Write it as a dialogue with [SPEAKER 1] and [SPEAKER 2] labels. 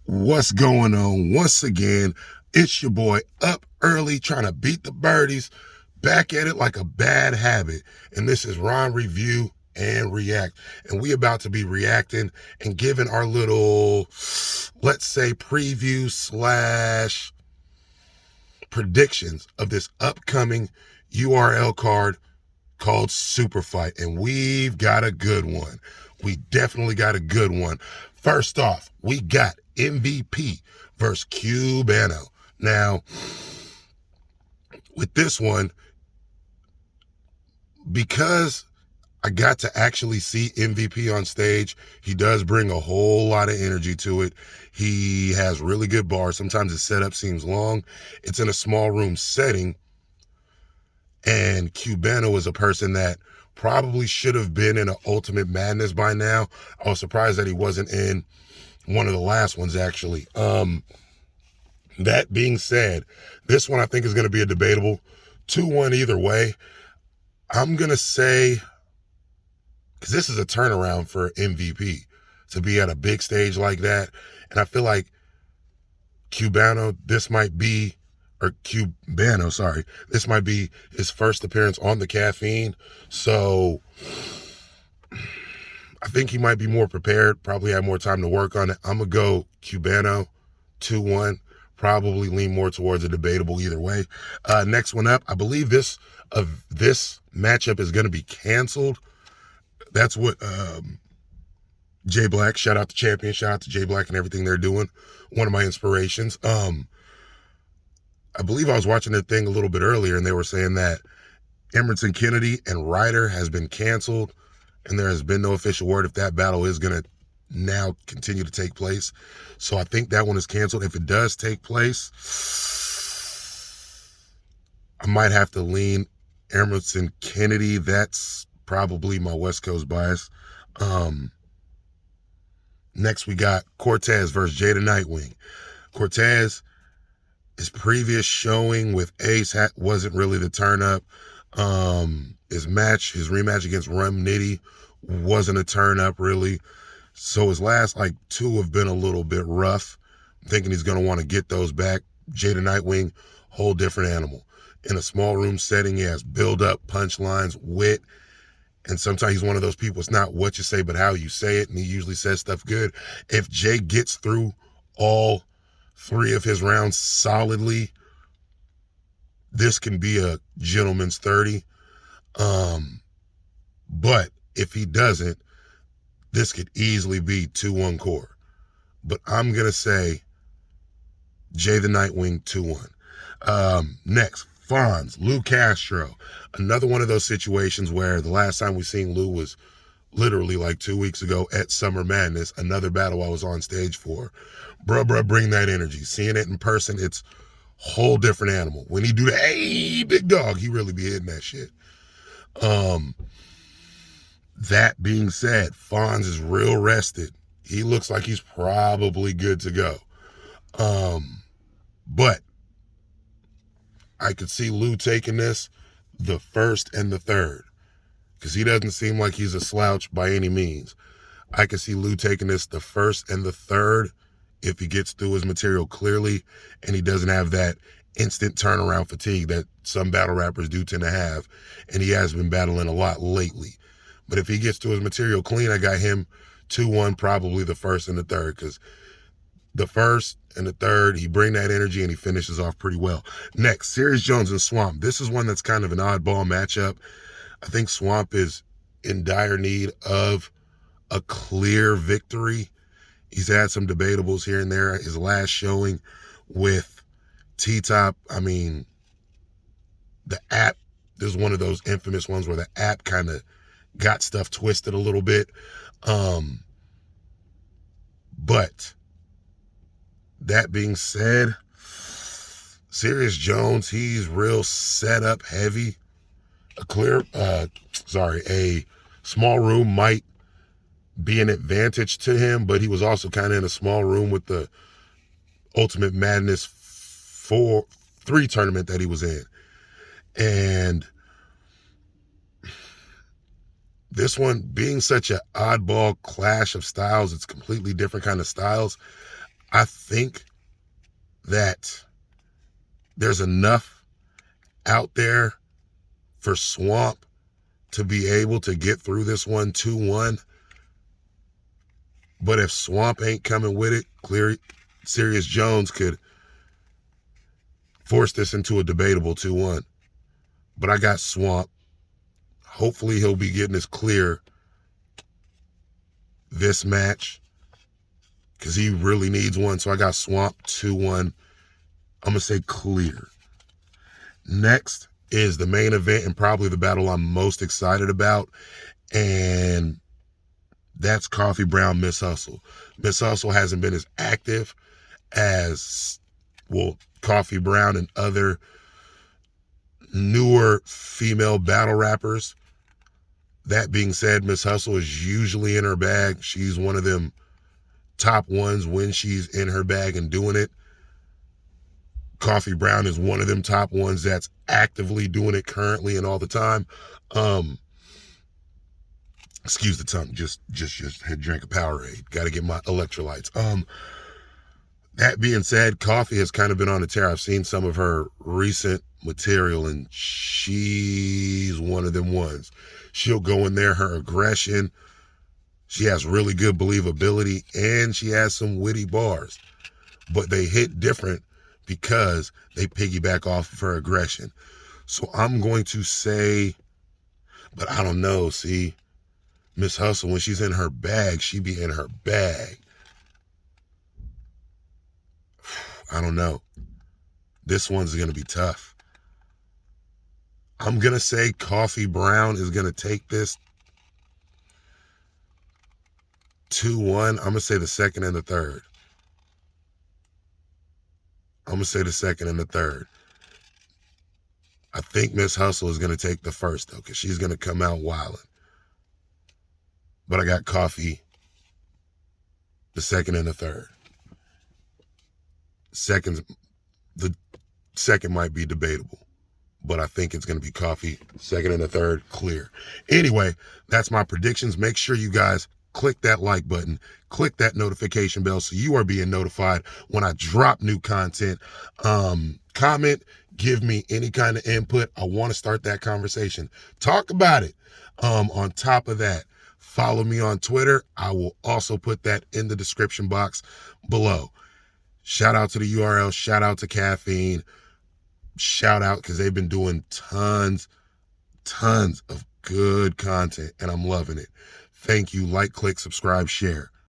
[SPEAKER 1] What's going on? Once again, it's your boy up early trying to beat the birdies, back at it like a bad habit. And this is Ron Review and React. And we about to be reacting and giving our little, let's say, preview slash predictions of this upcoming URL card called Super Fight. And we've got a good one. We definitely got a good one. First off, we got MVP versus Cubano. Now, with this one, because I got to actually see MVP on stage, he does bring a whole lot of energy to it. He has really good bars. Sometimes his setup seems long. It's in a small room setting. And Cubano is a person that probably should have been in an Ultimate Madness by now. I was surprised that he wasn't in one of the last ones, actually. That being said, this one I think is going to be a debatable 2-1 either way. I'm going to say, because this is a turnaround for MVP to be at a big stage like that. And I feel like Cubano, this might be his first appearance on the caffeine. So I think he might be more prepared, probably have more time to work on it. I'm going to go Cubano 2-1, probably lean more towards a debatable either way. Next one up, I believe this matchup is going to be canceled. That's what Jay Black, shout out to Champion, shout out to Jay Black and everything they're doing. One of my inspirations. I believe I was watching their thing a little bit earlier, and they were saying that Emerson Kennedy and Ryder has been canceled, and there has been no official word if that battle is going to now continue to take place. So I think that one is canceled. If it does take place, I might have to lean Emerson Kennedy. That's probably my West Coast bias. Next, we got Cortez versus Jada Nightwing. Cortez, his previous showing with Ace wasn't really the turn up. His rematch against Rum Nitty wasn't a turn up really. So his last two have been a little bit rough. I'm thinking he's going to want to get those back. Jada Nightwing, whole different animal. In a small room setting, he has build up, punchlines, wit. And sometimes he's one of those people, it's not what you say, but how you say it. And he usually says stuff good. If Jay gets through all 3 of his rounds solidly, this can be a gentleman's 30. But if he doesn't, this could easily be 2-1 core. But I'm going to say Jay the Nightwing 2-1. Next, Fonz, Lou Castro. Another one of those situations where the last time we seen Lou was literally 2 weeks ago at Summer Madness, another battle I was on stage for. Bruh, bring that energy. Seeing it in person, it's whole different animal. When he do the, hey, big dog, he really be hitting that shit. That being said, Fonz is real rested. He looks like he's probably good to go. But I could see Lou taking this the first and the third, because he doesn't seem like he's a slouch by any means. I could see Lou taking this the first and the third if he gets through his material clearly and he doesn't have that instant turnaround fatigue that some battle rappers do tend to have, and he has been battling a lot lately. But if he gets to his material clean, I got him 2-1, probably the first and the third, because the first and the third, he bring that energy and he finishes off pretty well. Next, Serious Jones and Swamp. This is one that's kind of an oddball matchup. I think Swamp is in dire need of a clear victory. He's had some debatables here and there. His last showing with T-Top, the app, this is one of those infamous ones where the app kind of got stuff twisted a little bit. But that being said, Serious Jones, he's real setup heavy. A small room might be an advantage to him, but he was also kind of in a small room with the Ultimate Madness 3 tournament that he was in. And this one being such an oddball clash of styles, it's completely different kind of styles. I think that there's enough out there for Swamp to be able to get through this one 2-1. But if Swamp ain't coming with it, Serious Jones could force this into a debatable 2-1. But I got Swamp. Hopefully he'll be getting his clear this match because he really needs one. So I got Swamp 2-1. I'm going to say clear. Next is the main event and probably the battle I'm most excited about. And that's Coffee Brown, Miss Hustle. Miss Hustle hasn't been as active as, well, Coffee Brown and other newer female battle rappers. That being said, Miss Hustle is usually in her bag. She's one of them top ones when she's in her bag and doing it. Coffee Brown is one of them top ones that's actively doing it currently and all the time. Excuse the tongue, just had drank a Powerade. Got to get my electrolytes. That being said, Coffee has kind of been on a tear. I've seen some of her recent material, and she's one of them ones. She'll go in there, her aggression. She has really good believability, and she has some witty bars. But they hit different because they piggyback off of her aggression. So I'm going to say, but I don't know, see, Miss Hustle, when she's in her bag, she be in her bag. I don't know. This one's going to be tough. I'm going to say Coffee Brown is going to take this 2-1. I'm going to say the second and the third. I think Miss Hustle is going to take the first, though, because she's going to come out wilding. But I got Coffee the second and the third. The second might be debatable, but I think it's going to be Coffee second and the third, clear. Anyway, that's my predictions. Make sure you guys click that like button, click that notification bell so you are being notified when I drop new content. Comment, give me any kind of input. I want to start that conversation. Talk about it. On top of that, follow me on Twitter. I will also put that in the description box below. Shout out to the URL. Shout out to Caffeine. Shout out because they've been doing tons of good content, and I'm loving it. Thank you. Like, click, subscribe, share.